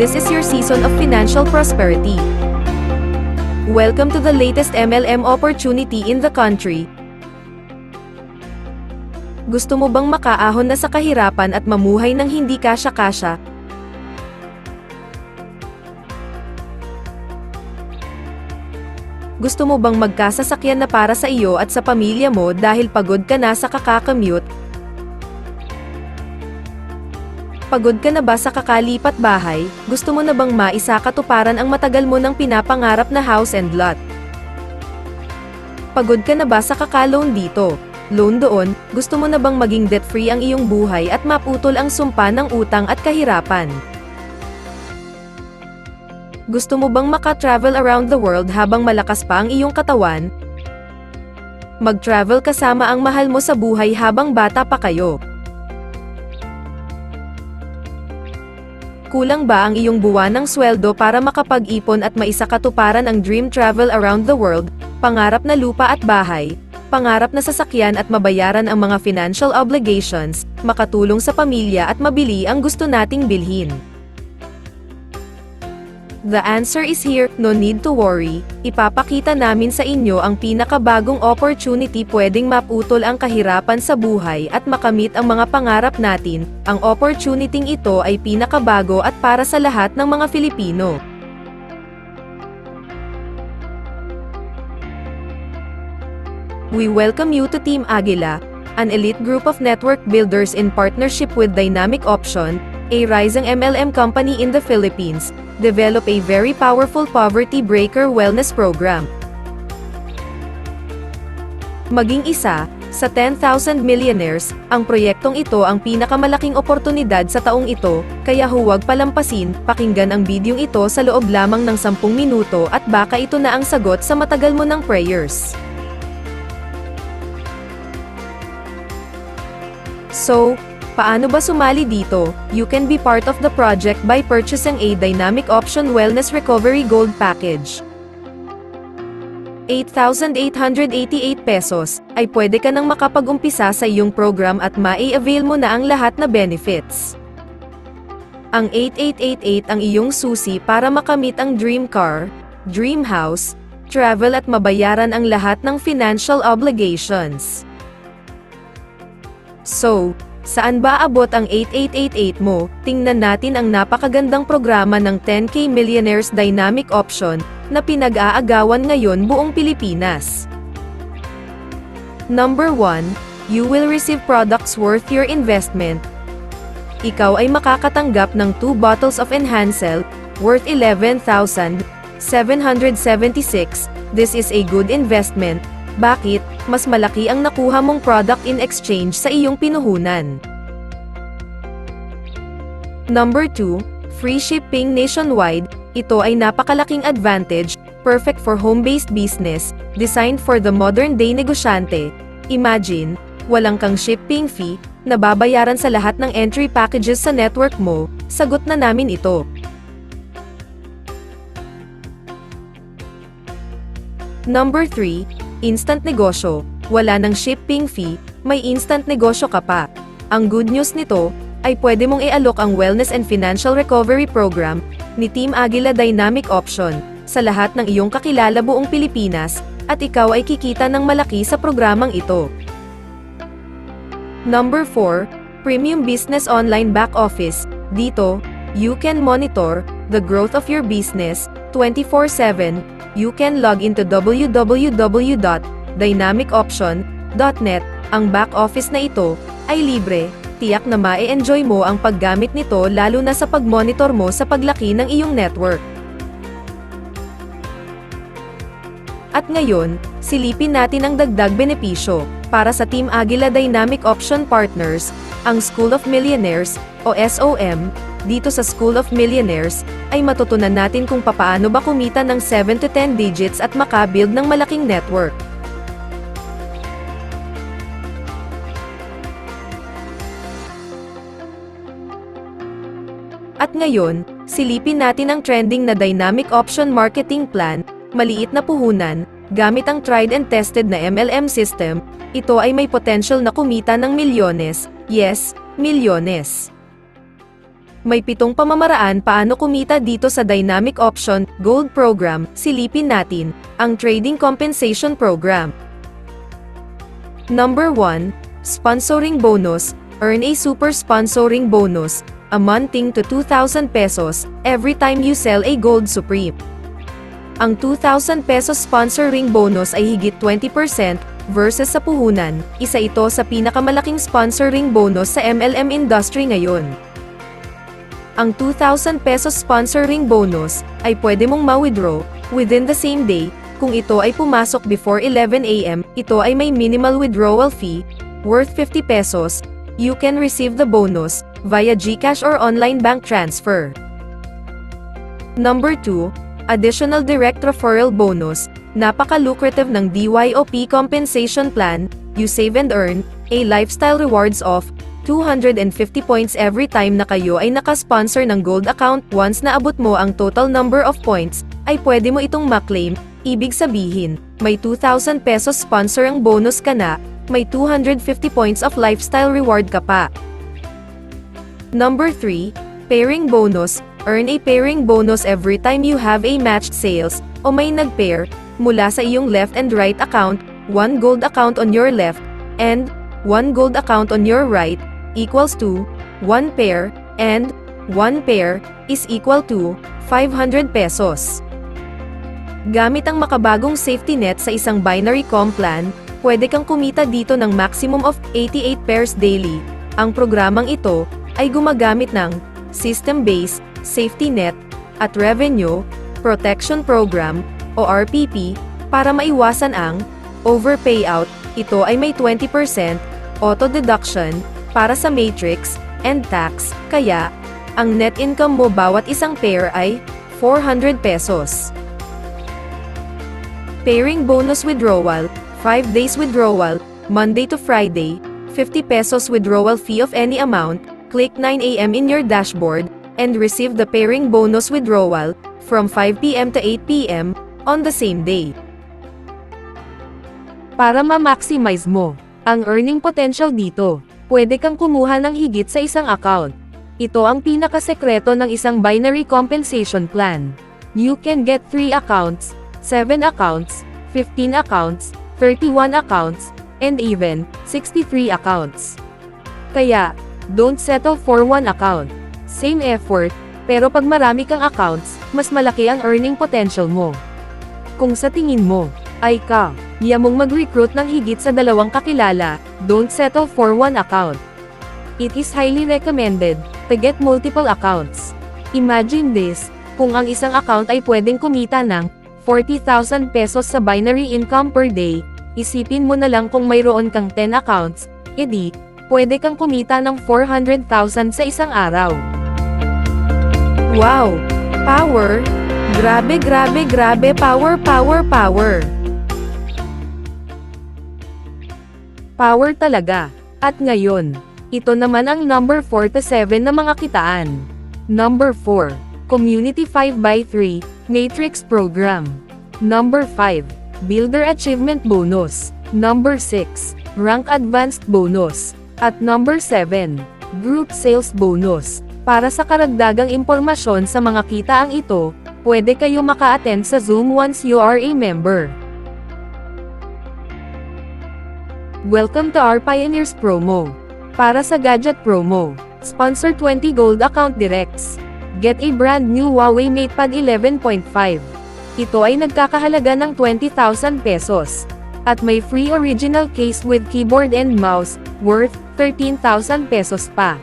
This is your season of financial prosperity. Welcome to the latest MLM opportunity in the country. Gusto mo bang makaahon na sa kahirapan at mamuhay ng hindi kasya-kasya? Gusto mo bang magkasasakyan na para sa iyo at sa pamilya mo dahil pagod ka na sa kakakommute? Pagod ka na ba sa kakalipat bahay? Gusto mo na bang maisakatuparan ang matagal mo nang pinapangarap na house and lot? Pagod ka na ba sa kaka-loan dito? Loan doon? Gusto mo na bang maging debt-free ang iyong buhay at maputol ang sumpa ng utang at kahirapan? Gusto mo bang maka-travel around the world habang malakas pa ang iyong katawan? Mag-travel kasama ang mahal mo sa buhay habang bata pa kayo. Kulang ba ang iyong buwanang sweldo para makapag-ipon at maisakatuparan ang dream travel around the world, pangarap na lupa at bahay, pangarap na sasakyan at mabayaran ang mga financial obligations, makatulong sa pamilya at mabili ang gusto nating bilhin? The answer is here, no need to worry. Ipapakita namin sa inyo ang pinakabagong opportunity pwedeng maputol ang kahirapan sa buhay at makamit ang mga pangarap natin. Ang opportunity ito ay pinakabago at para sa lahat ng mga Filipino. We welcome you to Team Aguila, an elite group of network builders in partnership with Dynamic Option, a rising MLM company in the Philippines, develop a very powerful poverty breaker wellness program. Maging isa sa 10,000 millionaires, ang proyektong ito ang pinakamalaking oportunidad sa taong ito, kaya huwag palampasin, pakinggan ang bidyong ito sa loob lamang ng 10 minuto at baka ito na ang sagot sa matagal mo ng prayers. So, paano ba sumali dito? You can be part of the project by purchasing a Dynamic Option Wellness Recovery Gold Package. 8,888 pesos, ay pwede ka nang makapag-umpisa sa iyong program at mai-avail mo na ang lahat na benefits. Ang 8888 ang iyong susi para makamit ang dream car, dream house, travel at mabayaran ang lahat ng financial obligations. So, saan ba abot ang 8888 mo? Tingnan natin ang napakagandang programa ng 10K Millionaires Dynamic Option na pinag-aagawan ngayon buong Pilipinas. Number 1, you will receive products worth your investment. Ikaw ay makakatanggap ng 2 bottles of Enhancel, worth 11,776. This is a good investment. Bakit? Mas malaki ang nakuha mong product in exchange sa iyong pinuhunan. Number 2, free shipping nationwide. Ito ay napakalaking advantage, perfect for home-based business, designed for the modern-day negosyante. Imagine, walang kang shipping fee, nababayaran sa lahat ng entry packages sa network mo, sagot na namin ito. Number 3, instant negosyo. Wala ng shipping fee, may instant negosyo ka pa. Ang good news nito, ay pwede mong i-alok ang Wellness and Financial Recovery Program ni Team Aguila Dynamic Option sa lahat ng iyong kakilala buong Pilipinas, at ikaw ay kikita ng malaki sa programang ito. Number 4, Premium Business Online Back Office. Dito, you can monitor the growth of your business 24/7. You can log into www.dynamicoption.net. Ang back office na ito ay libre. Tiyak na ma-enjoy mo ang paggamit nito lalo na sa pag-monitor mo sa paglaki ng iyong network. At ngayon, silipin natin ang dagdag benepisyo. Para sa Team Aguila Dynamic Option Partners, ang School of Millionaires, o SOM, dito sa School of Millionaires, ay matutunan natin kung papaano ba kumita ng 7 to 10 digits at makabuild ng malaking network. At ngayon, silipin natin ang trending na Dynamic Option Marketing Plan, maliit na puhunan, gamit ang tried and tested na MLM system. Ito ay may potential na kumita ng milyones, yes, milyones. May 7 pamamaraan paano kumita dito sa Dynamic Option Gold Program. Silipin natin ang Trading Compensation Program. Number 1, Sponsoring Bonus. Earn a super sponsoring bonus amounting to 2,000 pesos every time you sell a Gold Supreme. Ang 2,000 pesos sponsoring bonus ay higit 20% versus sa puhunan. Isa ito sa pinakamalaking sponsoring bonus sa MLM industry ngayon. Ang 2,000 pesos sponsoring bonus ay pwede mong ma-withdraw within the same day. Kung ito ay pumasok before 11 AM, ito ay may minimal withdrawal fee worth 50 pesos. You can receive the bonus via GCash or online bank transfer. Number 2, Additional Direct Referral Bonus. Napaka-lucrative ng DYOP Compensation Plan. You save and earn a lifestyle rewards of 250 points every time na kayo ay nakasponsor ng gold account. Once naabot mo ang total number of points, ay pwede mo itong ma-claim. Ibig sabihin, may 2,000 pesos sponsor ang bonus ka na, may 250 points of lifestyle reward ka pa. Number 3, Pairing Bonus. Earn a pairing bonus every time you have a matched sales, o may nag-pair, mula sa iyong left and right account, 1 gold account on your left, and 1 gold account on your right, equals to 1 pair, and 1 pair is equal to 500 pesos. Gamit ang makabagong safety net sa isang binary comp plan, pwede kang kumita dito ng maximum of 88 pairs daily. Ang programang ito ay gumagamit ng System-Based Safety Net at Revenue Protection Program o RPP para maiwasan ang overpayout. Ito ay may 20% auto deduction para sa matrix and tax, kaya ang net income mo bawat isang pair ay 400 pesos. Pairing bonus withdrawal, 5 days withdrawal, Monday to Friday, 50 pesos withdrawal fee of any amount. Click 9 AM in your dashboard and receive the pairing bonus withdrawal from 5 PM to 8 PM on the same day. Para ma-maximize mo ang earning potential dito, pwede kang kumuha ng higit sa isang account. Ito ang pinakasekreto ng isang binary compensation plan. You can get 3 accounts, 7 accounts, 15 accounts, 31 accounts, and even 63 accounts. Kaya, don't settle for 1 account. Same effort, pero pag marami kang accounts, mas malaki ang earning potential mo. Kung sa tingin mo, ay kaya mong mag-recruit ng higit sa 2 kakilala, don't settle for 1 account. It is highly recommended to get multiple accounts. Imagine this, kung ang isang account ay pwedeng kumita ng 40,000 pesos sa binary income per day, isipin mo na lang kung mayroon kang 10 accounts, edi, pwede kang kumita ng 400,000 sa isang araw. Wow! Power! Grabe, grabe, grabe, power, power, power! Power talaga. At ngayon, ito naman ang number 4 to 7 na mga kitaan. Number 4, Community 5x3, Matrix Program. Number 5, Builder Achievement Bonus. Number 6, Rank Advanced Bonus. At number 7, Group Sales Bonus. Para sa karagdagang impormasyon sa mga kitaang ito, pwede kayo maka-attend sa Zoom once you are a member. Welcome to our Pioneers promo. Para sa Gadget promo, sponsor 20 gold account directs. Get a brand new Huawei MatePad 11.5. Ito ay nagkakahalaga ng 20,000 pesos. At may free original case with keyboard and mouse, worth 13,000 pesos pa.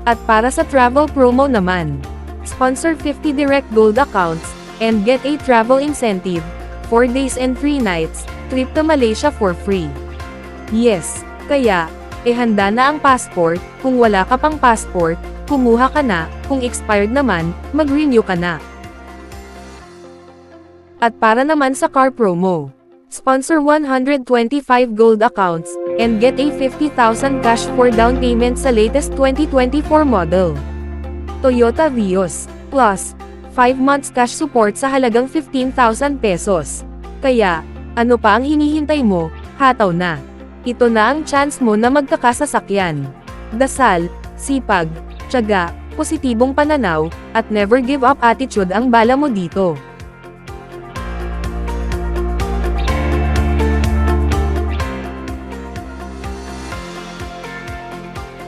At para sa travel promo naman, sponsor 50 direct gold accounts, and get a travel incentive, 4 days and 3 nights, trip to Malaysia for free. Yes, kaya, handa na ang passport. Kung wala ka pang passport, kumuha ka na. Kung expired naman, mag-renew ka na. At para naman sa car promo, sponsor 125 gold accounts, and get a 50,000 cash for down payment sa latest 2024 model Toyota Vios, plus 5 months cash support sa halagang 15,000 pesos. Kaya, ano pa ang hinihintay mo? Hataw na! Ito na ang chance mo na magkakasasakyan. Dasal, Sipag, tiyaga, positibong pananaw, at never give up attitude ang bala mo dito.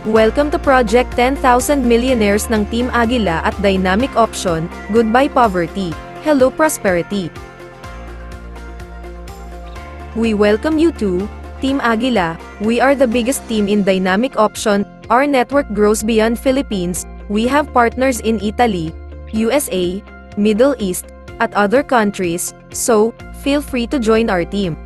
Welcome to Project 10,000 Millionaires ng Team Agila at Dynamic Option. Goodbye poverty. Hello prosperity. We welcome you to Team Agila. We are the biggest team in Dynamic Option. Our network grows beyond Philippines. We have partners in Italy, USA, Middle East, at other countries, so feel free to join our team.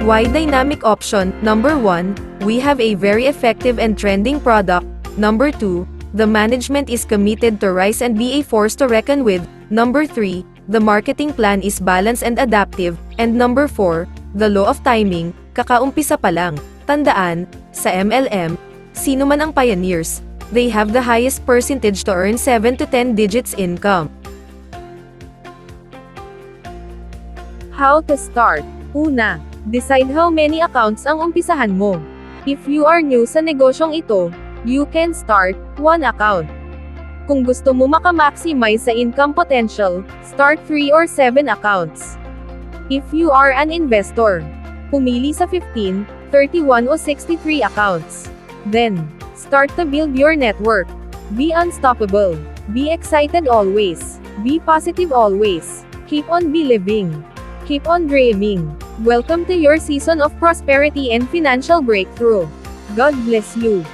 Why Dynamic Option? Number 1, we have a very effective and trending product. Number 2, the management is committed to rise and be a force to reckon with. Number 3, the marketing plan is balanced and adaptive. And number 4, the law of timing, kakaumpisa pa lang. Tandaan, sa MLM, sino man ang pioneers, they have the highest percentage to earn 7 to 10 digits income. How to start? Una, decide how many accounts ang umpisahan mo. If you are new sa negosyong ito, you can start 1 account. Kung gusto mo makamaximize sa income potential, start 3 or 7 accounts. If you are an investor, pumili sa 15, 31 o 63 accounts. Then, start to build your network. Be unstoppable. Be excited always. Be positive always. Keep on believing. Keep on dreaming. Welcome to your season of prosperity and financial breakthrough. God bless you.